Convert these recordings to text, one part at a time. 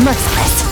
Merciless.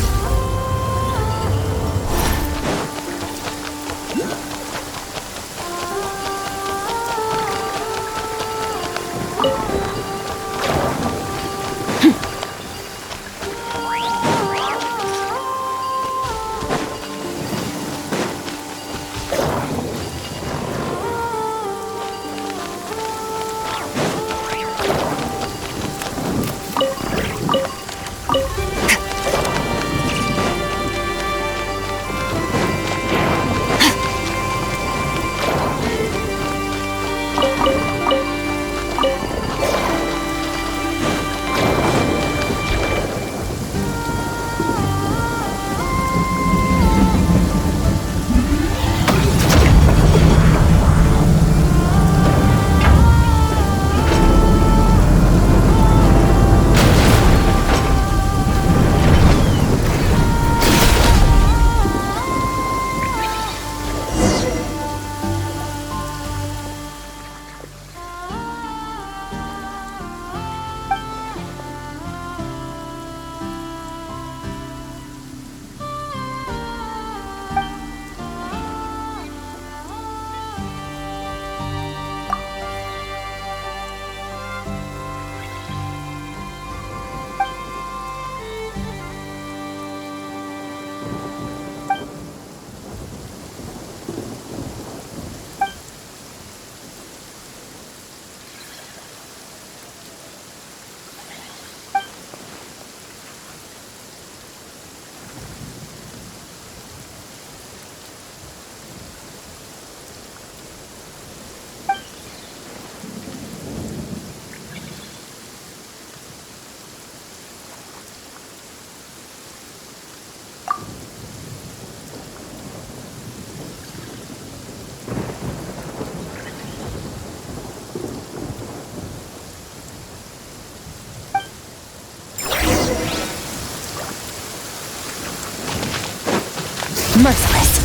Merciless.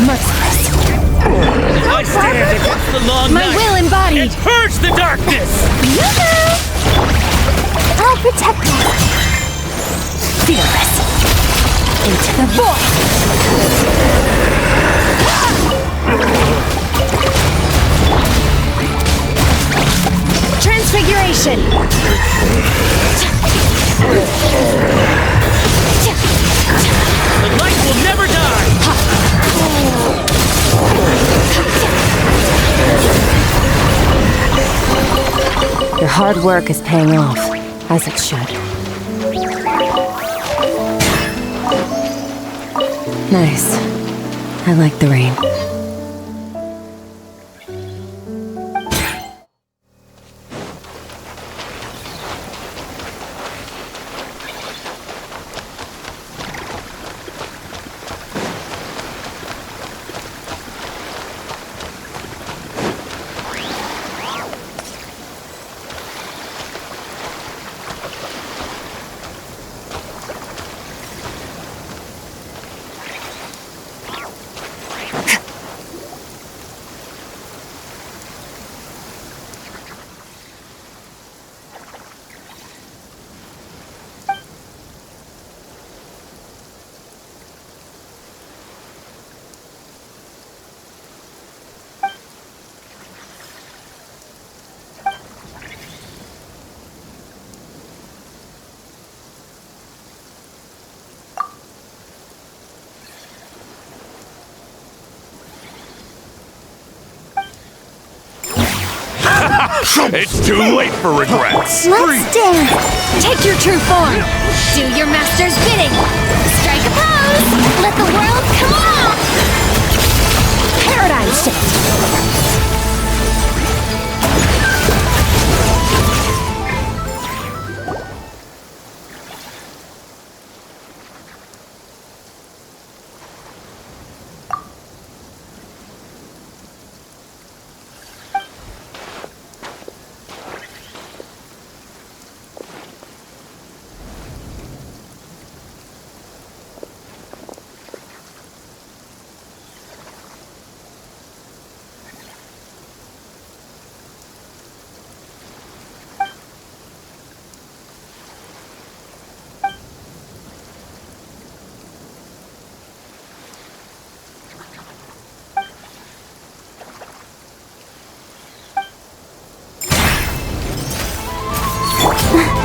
Merciless. I stand against the long My night will embodied. and purge the darkness! Yoo-hoo! I'll protect them. Fearless. Into the void. Transfiguration. The light will never die! Your hard work is paying off, as it should. Nice. I like the rain. It's too late for regrets. Let's dance! Take your true form! Do your master's bidding! Strike a pose! Let the world come on! Paradigm shift!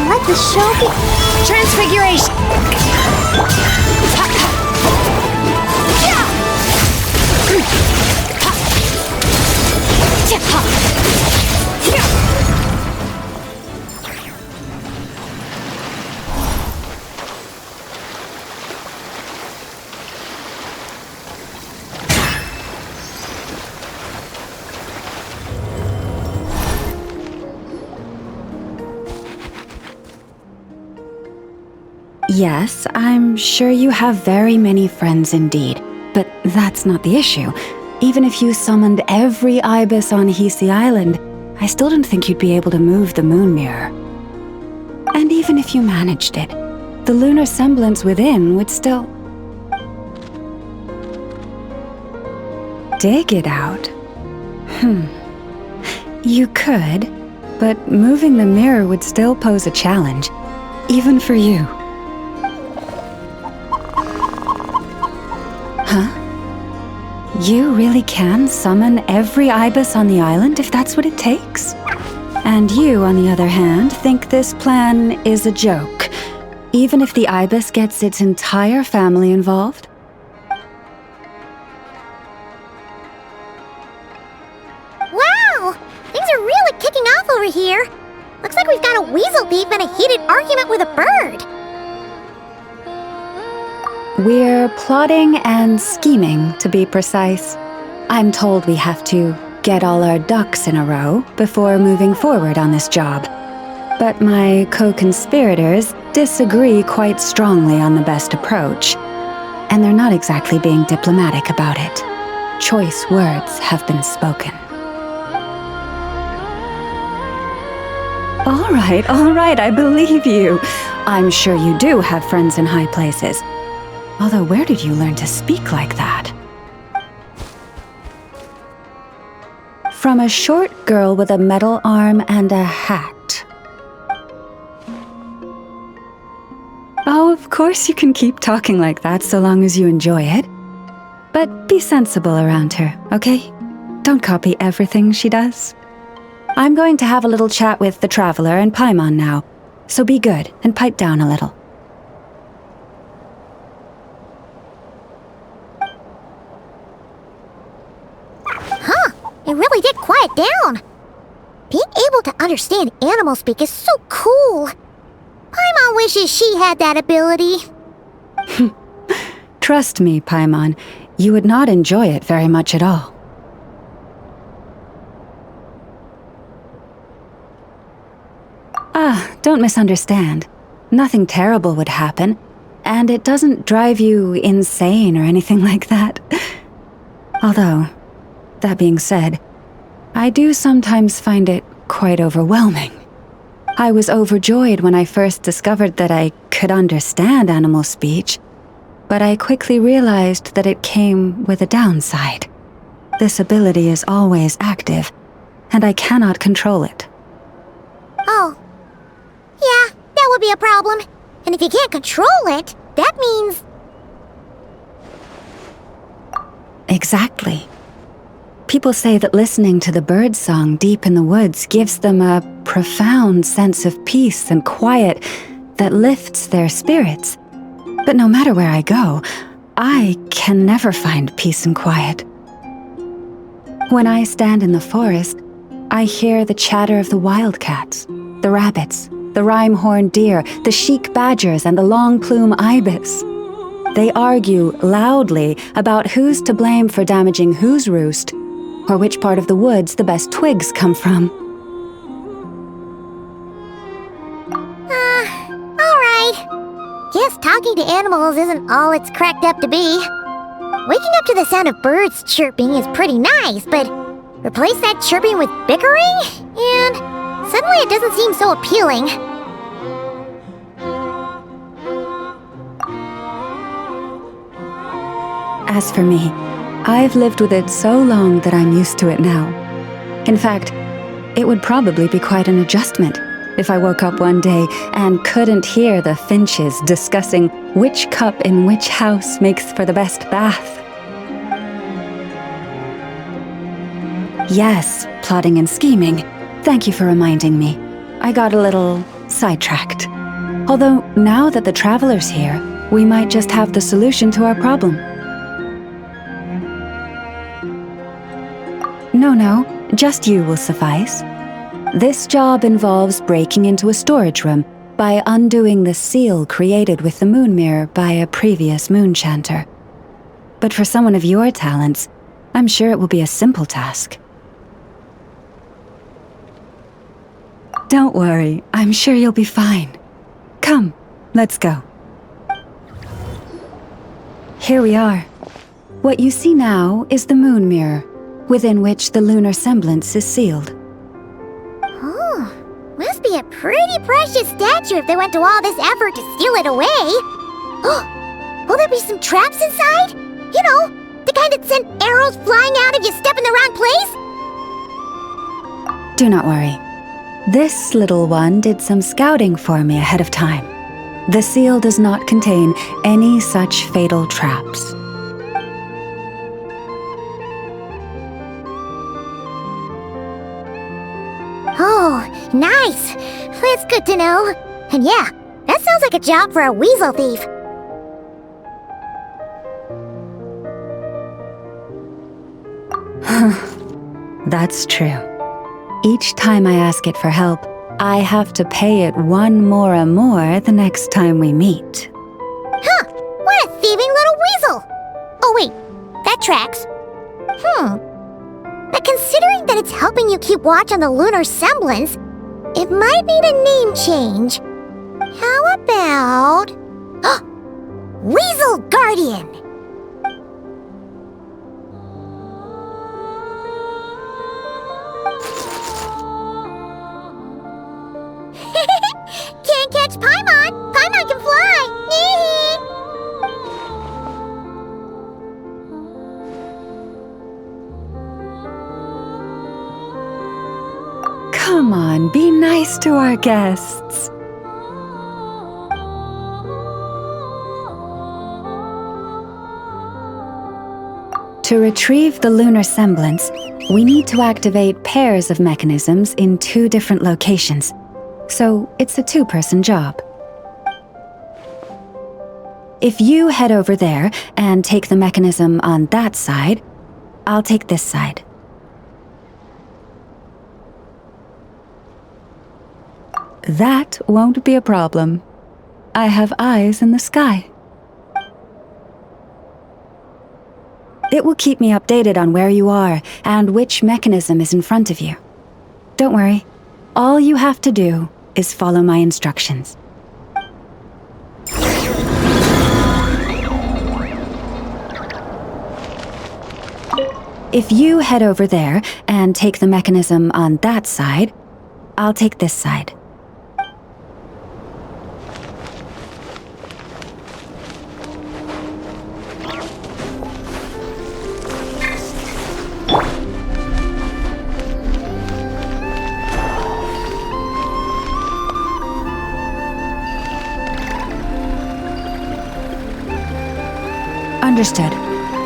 Let the show be... Transfiguration! Yes, I'm sure you have very many friends indeed, but that's not the issue. Even if you summoned every ibis on Hisi Island, I still don't think you'd be able to move the moon mirror. And even if you managed it, the lunar semblance within would still... dig it out. You could, but moving the mirror would still pose a challenge, even for you. You really can summon every ibis on the island if that's what it takes? And you, on the other hand, think this plan is a joke, even if the ibis gets its entire family involved? Wow! Things are really kicking off over here. Looks like we've got a weasel thief and a heated argument with a bird. We're plotting and scheming, to be precise. I'm told we have to get all our ducks in a row before moving forward on this job. But my co-conspirators disagree quite strongly on the best approach. And they're not exactly being diplomatic about it. Choice words have been spoken. All right, I believe you. I'm sure you do have friends in high places. Although, where did you learn to speak like that? From a short girl with a metal arm and a hat. Oh, of course you can keep talking like that so long as you enjoy it. But be sensible around her, okay? Don't copy everything she does. I'm going to have a little chat with the Traveler and Paimon now, so be good and pipe down a little. Huh, it really did quiet down. Being able to understand animal speak is so cool. Paimon wishes she had that ability. Trust me, Paimon, you would not enjoy it very much at all. Don't misunderstand. Nothing terrible would happen, and it doesn't drive you insane or anything like that. Although, that being said, I do sometimes find it quite overwhelming. I was overjoyed when I first discovered that I could understand animal speech, but I quickly realized that it came with a downside. This ability is always active, and I cannot control it. Oh. Yeah, that would be a problem. And if you can't control it, that means... Exactly. People say that listening to the bird song deep in the woods gives them a profound sense of peace and quiet that lifts their spirits. But no matter where I go, I can never find peace and quiet. When I stand in the forest, I hear the chatter of the wildcats, the rabbits, the rhyme-horned deer, the chic badgers, and the long-plume ibis. They argue loudly about who's to blame for damaging whose roost, or which part of the woods the best twigs come from. Alright. Guess talking to animals isn't all it's cracked up to be. Waking up to the sound of birds chirping is pretty nice, but replace that chirping with bickering, and suddenly it doesn't seem so appealing. As for me, I've lived with it so long that I'm used to it now. In fact, it would probably be quite an adjustment if I woke up one day and couldn't hear the finches discussing which cup in which house makes for the best bath. Yes, plotting and scheming. Thank you for reminding me. I got a little sidetracked. Although, now that the Traveler's here, we might just have the solution to our problem. No, just you will suffice. This job involves breaking into a storage room by undoing the seal created with the moon mirror by a previous moon chanter. But for someone of your talents, I'm sure it will be a simple task. Don't worry, I'm sure you'll be fine. Come, let's go. Here we are. What you see now is the moon mirror, within which the lunar semblance is sealed. Oh, must be a pretty precious statue if they went to all this effort to steal it away. Oh, will there be some traps inside? You know, the kind that send arrows flying out if you step in the wrong place? Do not worry. This little one did some scouting for me ahead of time. The seal does not contain any such fatal traps. Oh, nice. That's good to know. And yeah, that sounds like a job for a weasel thief. That's true. Each time I ask it for help, I have to pay it one more the next time we meet. Huh, what a thieving little weasel! Oh wait, that tracks. But considering that it's helping you keep watch on the lunar semblance, it might need a name change. How about... Weasel Guardian! Can't catch Paimon! Paimon can fly! Come on, be nice to our guests. To retrieve the lunar semblance, we need to activate pairs of mechanisms in 2 different locations. So it's a 2-person job. If you head over there and take the mechanism on that side, I'll take this side. That won't be a problem. I have eyes in the sky. It will keep me updated on where you are and which mechanism is in front of you. Don't worry, all you have to do is follow my instructions. If you head over there and take the mechanism on that side, I'll take this side. Understood.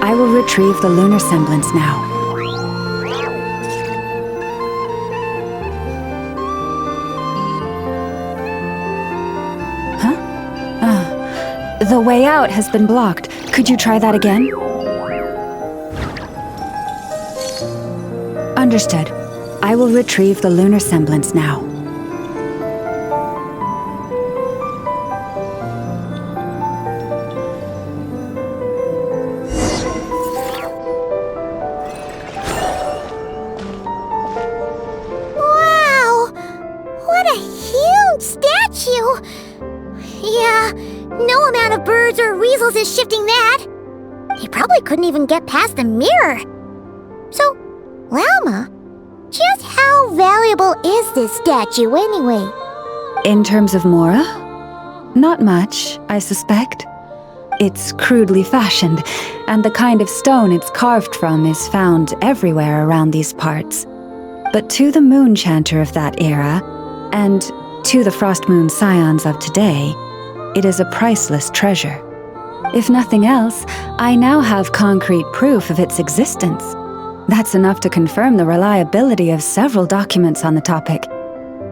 I will retrieve the lunar semblance now. Huh? The way out has been blocked. Could you try that again? Understood. I will retrieve the lunar semblance now. Is shifting that. He probably couldn't even get past the mirror. So, Lalma, just how valuable is this statue anyway? In terms of Mora? Not much, I suspect. It's crudely fashioned, and the kind of stone it's carved from is found everywhere around these parts. But to the moon chanter of that era, and to the frost moon scions of today, it is a priceless treasure. If nothing else, I now have concrete proof of its existence. That's enough to confirm the reliability of several documents on the topic.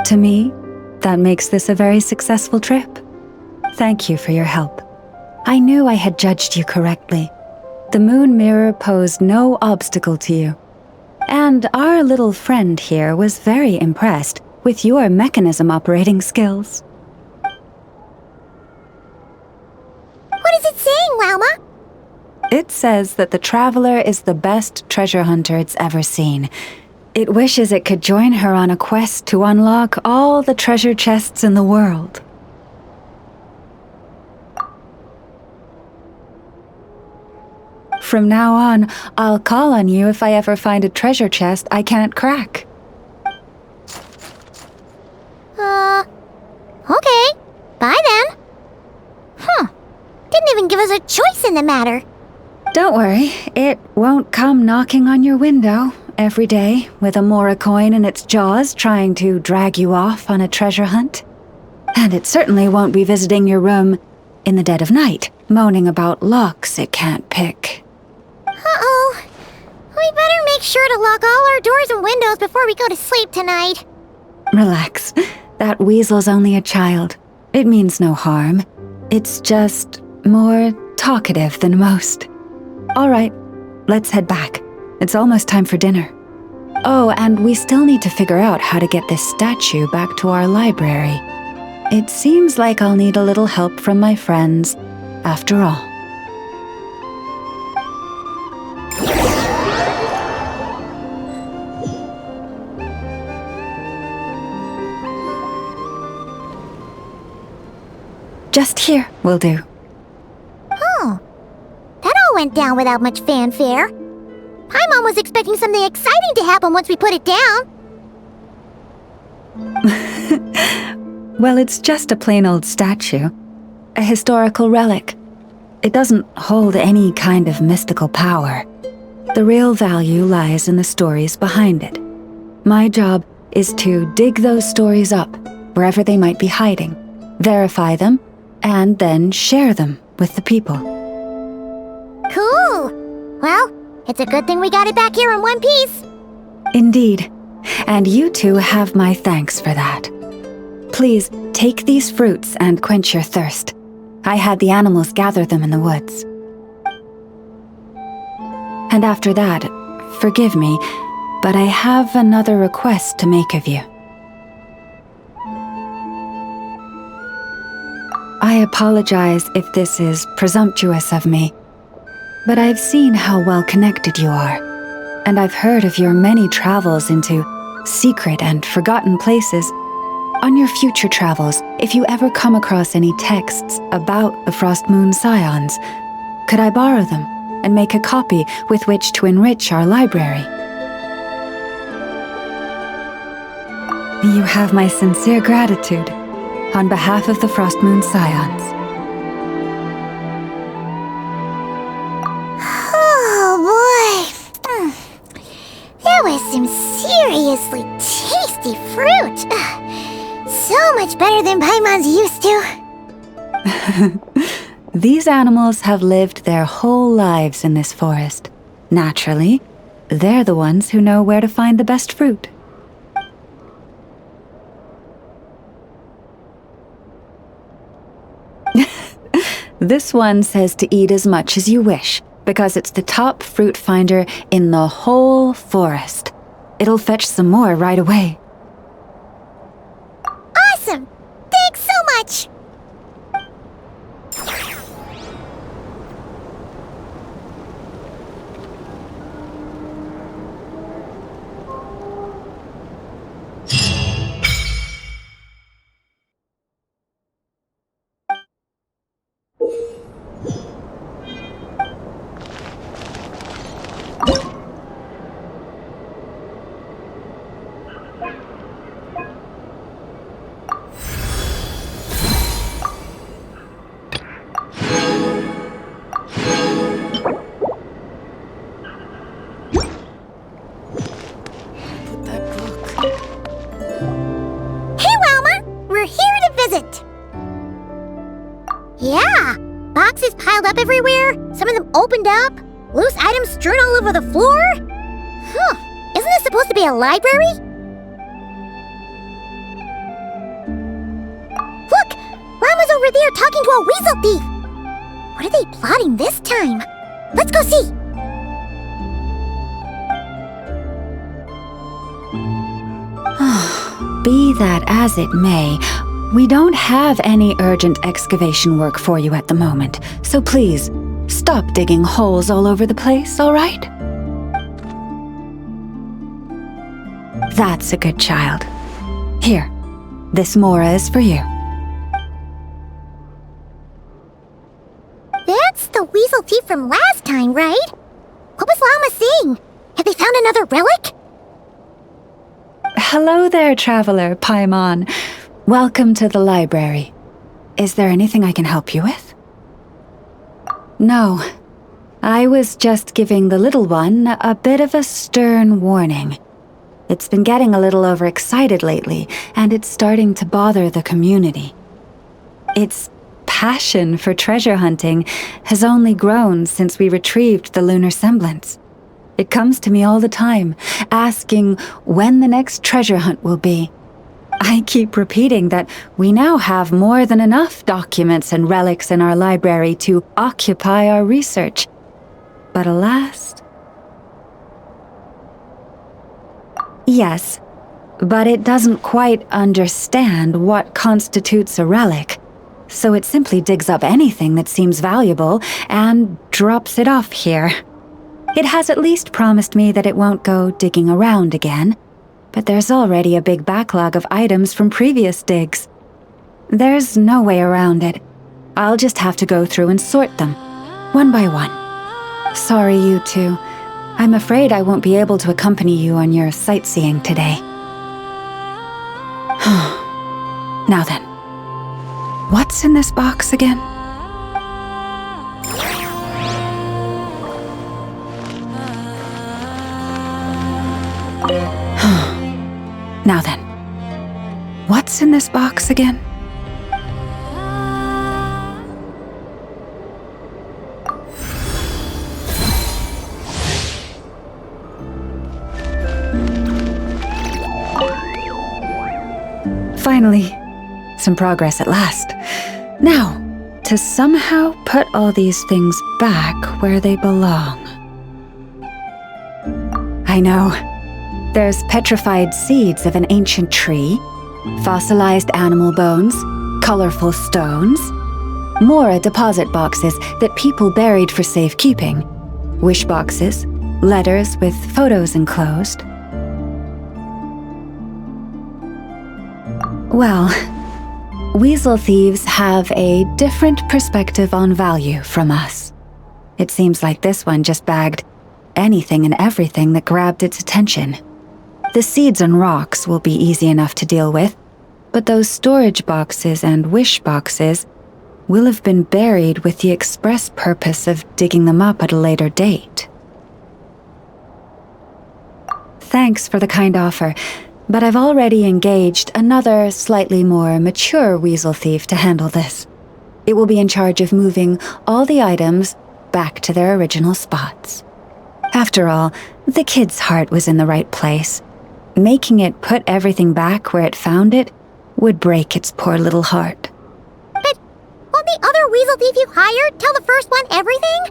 To me, that makes this a very successful trip. Thank you for your help. I knew I had judged you correctly. The moon mirror posed no obstacle to you. And our little friend here was very impressed with your mechanism operating skills. What is it saying, Lalma? It says that the traveler is the best treasure hunter it's ever seen. It wishes it could join her on a quest to unlock all the treasure chests in the world. From now on, I'll call on you if I ever find a treasure chest I can't crack. Okay. Bye then. Didn't even give us a choice in the matter. Don't worry, it won't come knocking on your window every day with a Mora coin in its jaws trying to drag you off on a treasure hunt. And it certainly won't be visiting your room in the dead of night, moaning about locks it can't pick. Uh-oh. We better make sure to lock all our doors and windows before we go to sleep tonight. Relax. That weasel's only a child. It means no harm. It's just more talkative than most. All right, let's head back. It's almost time for dinner. Oh, and we still need to figure out how to get this statue back to our library. It seems like I'll need a little help from my friends, after all. Just here will do. Oh, that all went down without much fanfare. Paimon was expecting something exciting to happen once we put it down. Well, it's just a plain old statue. A historical relic. It doesn't hold any kind of mystical power. The real value lies in the stories behind it. My job is to dig those stories up, wherever they might be hiding, verify them, and then share them with the people. Cool! Well, it's a good thing we got it back here in one piece. Indeed. And you two have my thanks for that. Please, take these fruits and quench your thirst. I had the animals gather them in the woods. And after that, forgive me, but I have another request to make of you. I apologize if this is presumptuous of me, but I've seen how well connected you are, and I've heard of your many travels into secret and forgotten places. On your future travels, if you ever come across any texts about the Frost Moon Scions, could I borrow them and make a copy with which to enrich our library? You have my sincere gratitude on behalf of the Frost Moon Scions. Oh boy! That was some seriously tasty fruit! So much better than Paimon's used to. These animals have lived their whole lives in this forest. Naturally, they're the ones who know where to find the best fruit. This one says to eat as much as you wish, because it's the top fruit finder in the whole forest. It'll fetch some more right away. Awesome! Thanks so much! Yeah! Boxes piled up everywhere, some of them opened up, loose items strewn all over the floor? Huh, isn't this supposed to be a library? Look! Llama's over there talking to a weasel thief! What are they plotting this time? Let's go see! Be that as it may, we don't have any urgent excavation work for you at the moment, so please, stop digging holes all over the place, all right? That's a good child. Here, this Mora is for you. That's the weasel thief from last time, right? What was Llama saying? Have they found another relic? Hello there, traveler, Paimon. Welcome to the library. Is there anything I can help you with? No. I was just giving the little one a bit of a stern warning. It's been getting a little overexcited lately, and it's starting to bother the community. Its passion for treasure hunting has only grown since we retrieved the lunar semblance. It comes to me all the time, asking when the next treasure hunt will be. I keep repeating that we now have more than enough documents and relics in our library to occupy our research. But alas... Yes, but it doesn't quite understand what constitutes a relic, so it simply digs up anything that seems valuable and drops it off here. It has at least promised me that it won't go digging around again, but there's already a big backlog of items from previous digs. There's no way around it. I'll just have to go through and sort them, one by one. Sorry, you two. I'm afraid I won't be able to accompany you on your sightseeing today. Now then, what's in this box again? Now then, what's in this box again? Finally, some progress at last. Now, to somehow put all these things back where they belong. I know. There's petrified seeds of an ancient tree, fossilized animal bones, colorful stones, more deposit boxes that people buried for safekeeping, wish boxes, letters with photos enclosed. Well, weasel thieves have a different perspective on value from us. It seems like this one just bagged anything and everything that grabbed its attention. The seeds and rocks will be easy enough to deal with, but those storage boxes and wish boxes will have been buried with the express purpose of digging them up at a later date. Thanks for the kind offer, but I've already engaged another slightly more mature weasel thief to handle this. It will be in charge of moving all the items back to their original spots. After all, the kid's heart was in the right place. Making it put everything back where it found it would break its poor little heart. But won't the other weasel thief you hired tell the first one everything?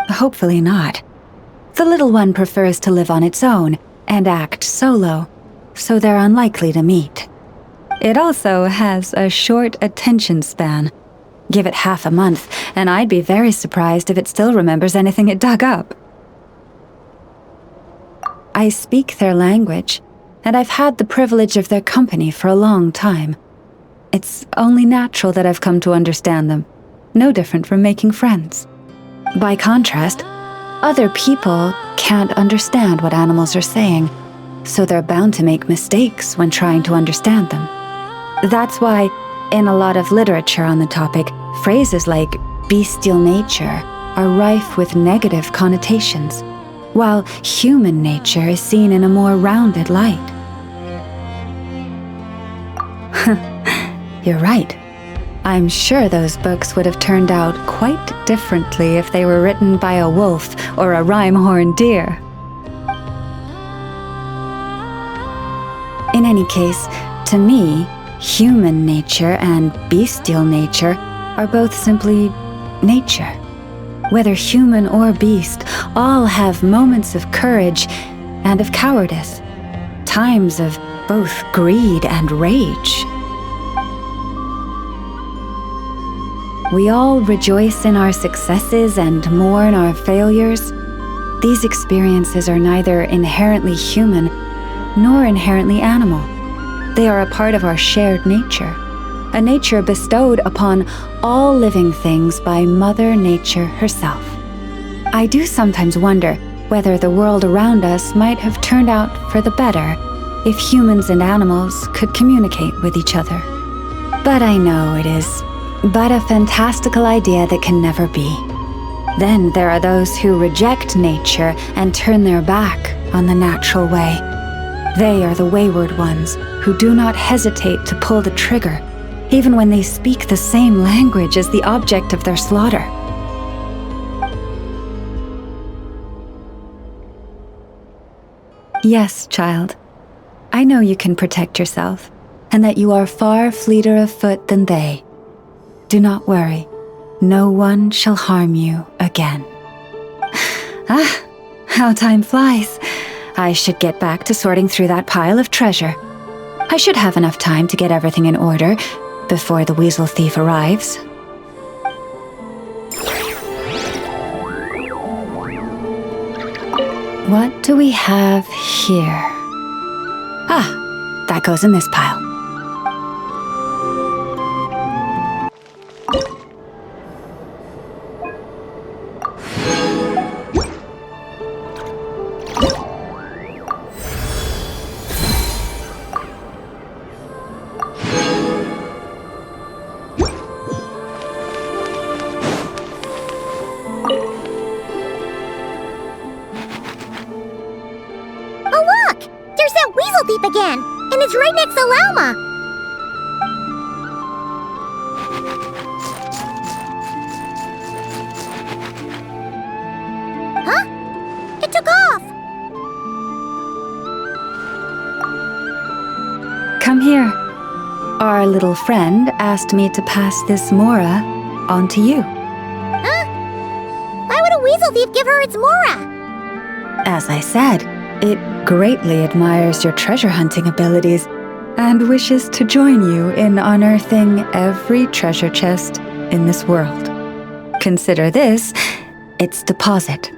Hopefully not. The little one prefers to live on its own and act solo, so they're unlikely to meet. It also has a short attention span. Give it half a month, and I'd be very surprised if it still remembers anything it dug up. I speak their language, and I've had the privilege of their company for a long time. It's only natural that I've come to understand them, no different from making friends. By contrast, other people can't understand what animals are saying, so they're bound to make mistakes when trying to understand them. That's why, in a lot of literature on the topic, phrases like bestial nature are rife with negative connotations, while human nature is seen in a more rounded light. You're right. I'm sure those books would have turned out quite differently if they were written by a wolf or a rhyme-horned deer. In any case, to me, human nature and bestial nature are both simply nature. Whether human or beast, all have moments of courage and of cowardice, times of both greed and rage. We all rejoice in our successes and mourn our failures. These experiences are neither inherently human nor inherently animal. They are a part of our shared nature, a nature bestowed upon all living things by Mother Nature herself. I do sometimes wonder whether the world around us might have turned out for the better if humans and animals could communicate with each other. But I know it is but a fantastical idea that can never be. Then there are those who reject nature and turn their back on the natural way. They are the wayward ones who do not hesitate to pull the trigger, even when they speak the same language as the object of their slaughter. Yes, child. I know you can protect yourself, and that you are far fleeter of foot than they. Do not worry. No one shall harm you again. Ah, how time flies. I should get back to sorting through that pile of treasure. I should have enough time to get everything in order before the weasel thief arrives. What do we have here? Ah, that goes in this pile. thief again, and it's right next to Lauma. Huh? It took off. Come here. Our little friend asked me to pass this Mora on to you. Huh? Why would a weasel thief give her its Mora? As I said, it greatly admires your treasure hunting abilities and wishes to join you in unearthing every treasure chest in this world. Consider this its deposit.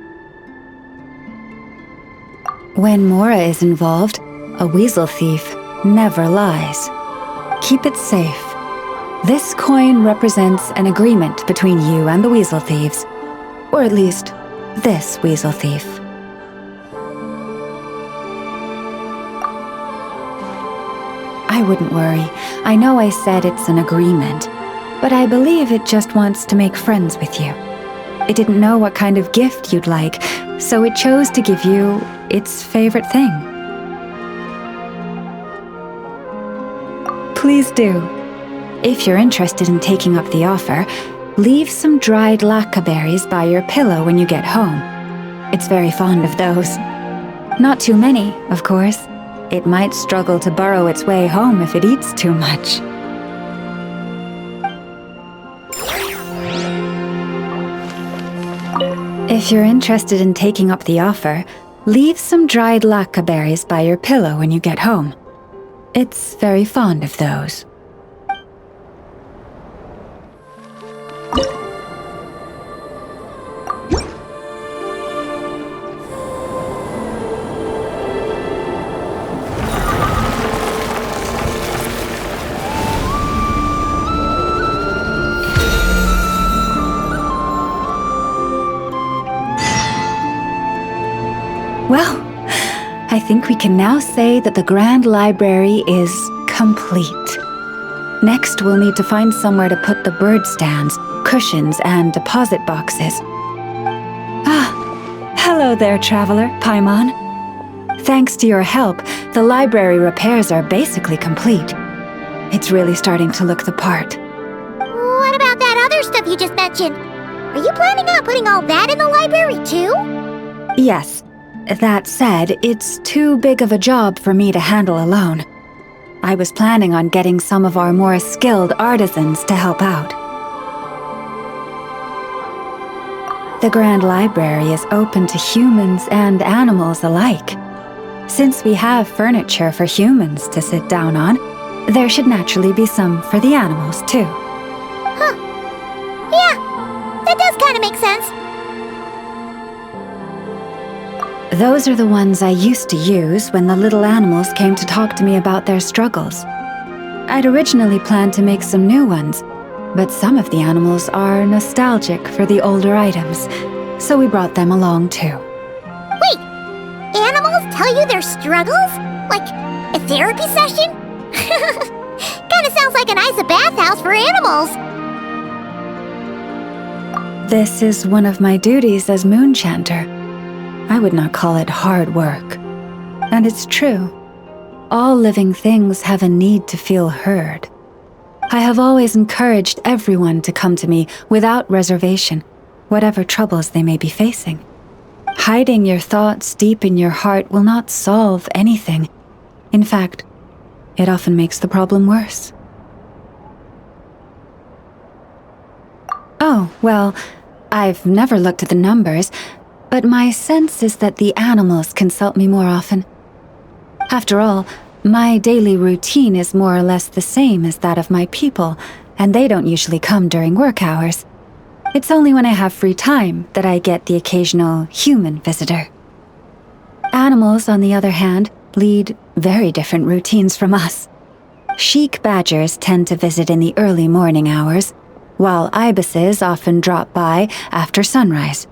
When Mora is involved, a weasel thief never lies. Keep it safe. This coin represents an agreement between you and the weasel thieves. Or at least, this weasel thief. I wouldn't worry. I know I said it's an agreement, but I believe it just wants to make friends with you. It didn't know what kind of gift you'd like, so it chose to give you its favorite thing. Please do. If you're interested in taking up the offer, leave some dried lacca berries by your pillow when you get home. It's very fond of those. Not too many, of course. It might struggle to burrow its way home if it eats too much. If you're interested in taking up the offer, leave some dried lacca berries by your pillow when you get home. It's very fond of those. Well, I think we can now say that the Grand Library is complete. Next, we'll need to find somewhere to put the bird stands, cushions, and deposit boxes. Ah, hello there, traveler, Paimon. Thanks to your help, the library repairs are basically complete. It's really starting to look the part. What about that other stuff you just mentioned? Are you planning on putting all that in the library too? Yes. That said, it's too big of a job for me to handle alone. I was planning on getting some of our more skilled artisans to help out. The Grand Library is open to humans and animals alike. Since we have furniture for humans to sit down on, there should naturally be some for the animals too. Huh. Yeah, that does kind of make sense. Those are the ones I used to use when the little animals came to talk to me about their struggles. I'd originally planned to make some new ones, but some of the animals are nostalgic for the older items, so we brought them along too. Wait, animals tell you their struggles? Like a therapy session? Kinda sounds like a nice bathhouse for animals. This is one of my duties as Moon Chanter. I would not call it hard work. And it's true. All living things have a need to feel heard. I have always encouraged everyone to come to me without reservation, whatever troubles they may be facing. Hiding your thoughts deep in your heart will not solve anything. In fact, it often makes the problem worse. Oh, well, I've never looked at the numbers, but my sense is that the animals consult me more often. After all, my daily routine is more or less the same as that of my people, and they don't usually come during work hours. It's only when I have free time that I get the occasional human visitor. Animals, on the other hand, lead very different routines from us. Sheik badgers tend to visit in the early morning hours, while ibises often drop by after sunrise.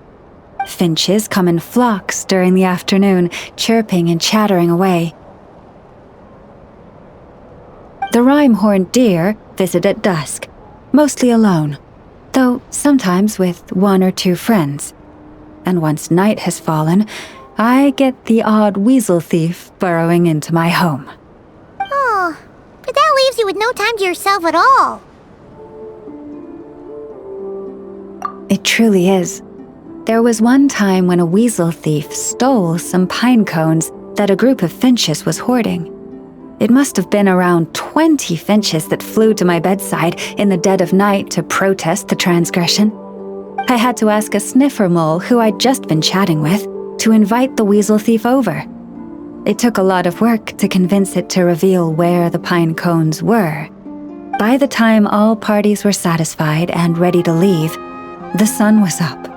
Finches come in flocks during the afternoon, chirping and chattering away. The rhyme-horned deer visit at dusk, mostly alone, though sometimes with one or two friends. And once night has fallen, I get the odd weasel thief burrowing into my home. Oh, but that leaves you with no time to yourself at all. It truly is. There was one time when a weasel thief stole some pine cones that a group of finches was hoarding. It must have been around 20 finches that flew to my bedside in the dead of night to protest the transgression. I had to ask a sniffer mole who I'd just been chatting with to invite the weasel thief over. It took a lot of work to convince it to reveal where the pine cones were. By the time all parties were satisfied and ready to leave, the sun was up.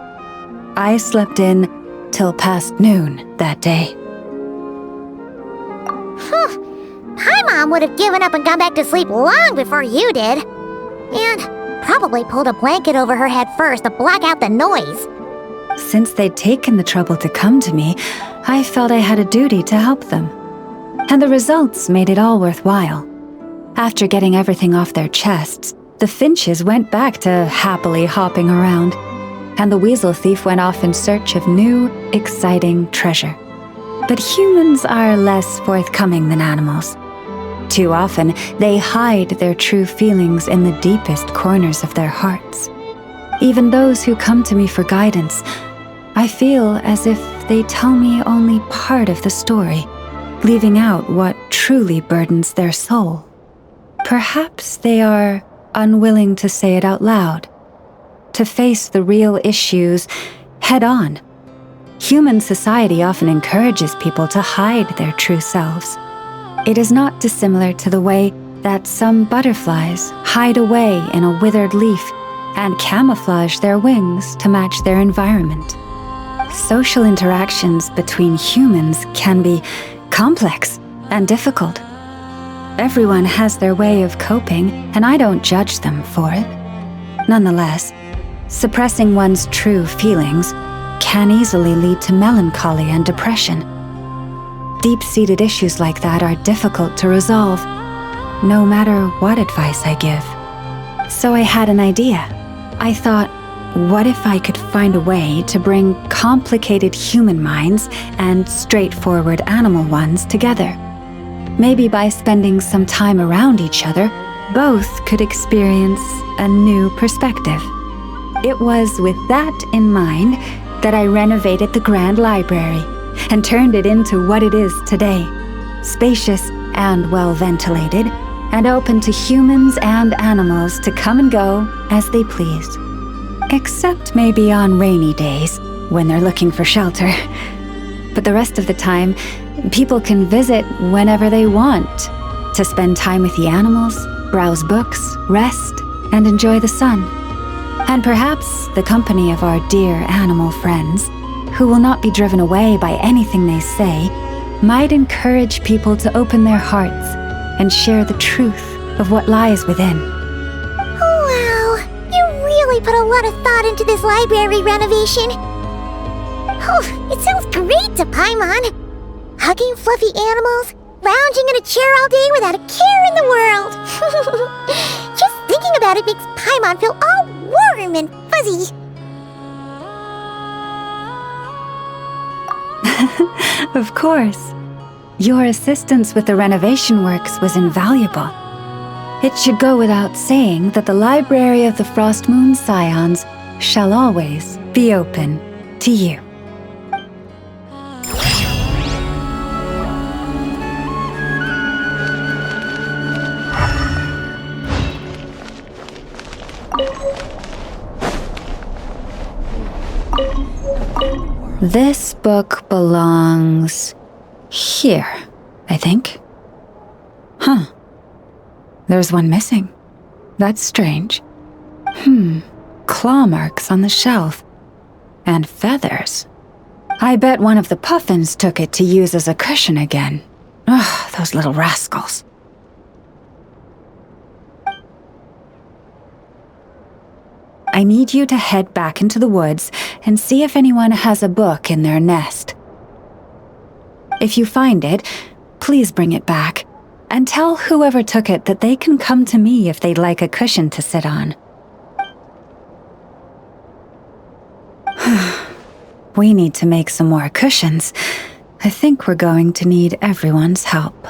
I slept in till past noon that day. My mom would have given up and gone back to sleep long before you did. And probably pulled a blanket over her head first to block out the noise. Since they'd taken the trouble to come to me, I felt I had a duty to help them. And the results made it all worthwhile. After getting everything off their chests, the finches went back to happily hopping around, and the weasel thief went off in search of new, exciting treasure. But humans are less forthcoming than animals. Too often, they hide their true feelings in the deepest corners of their hearts. Even those who come to me for guidance, I feel as if they tell me only part of the story, leaving out what truly burdens their soul. Perhaps they are unwilling to say it out loud, to face the real issues head on. Human society often encourages people to hide their true selves. It is not dissimilar to the way that some butterflies hide away in a withered leaf and camouflage their wings to match their environment. Social interactions between humans can be complex and difficult. Everyone has their way of coping, and I don't judge them for it. Nonetheless, suppressing one's true feelings can easily lead to melancholy and depression. Deep-seated issues like that are difficult to resolve, no matter what advice I give. So I had an idea. I thought, what if I could find a way to bring complicated human minds and straightforward animal ones together? Maybe by spending some time around each other, both could experience a new perspective. It was with that in mind that I renovated the Grand Library and turned it into what it is today, spacious and well-ventilated, and open to humans and animals to come and go as they please. Except maybe on rainy days, when they're looking for shelter. But the rest of the time, people can visit whenever they want, to spend time with the animals, browse books, rest, and enjoy the sun. And perhaps the company of our dear animal friends, who will not be driven away by anything they say, might encourage people to open their hearts and share the truth of what lies within. Wow, you really put a lot of thought into this library renovation. Oh, it sounds great to Paimon. Hugging fluffy animals, lounging in a chair all day without a care in the world. Just thinking about it makes Paimon feel all warm and fuzzy. Of course. Your assistance with the renovation works was invaluable. It should go without saying that the Library of the Frost Moon Scions shall always be open to you. This book belongs here, I think. Huh. There's one missing. That's strange. Claw marks on the shelf. And feathers. I bet one of the puffins took it to use as a cushion again. Ugh, those little rascals. I need you to head back into the woods and see if anyone has a book in their nest. If you find it, please bring it back, and tell whoever took it that they can come to me if they'd like a cushion to sit on. We need to make some more cushions. I think we're going to need everyone's help.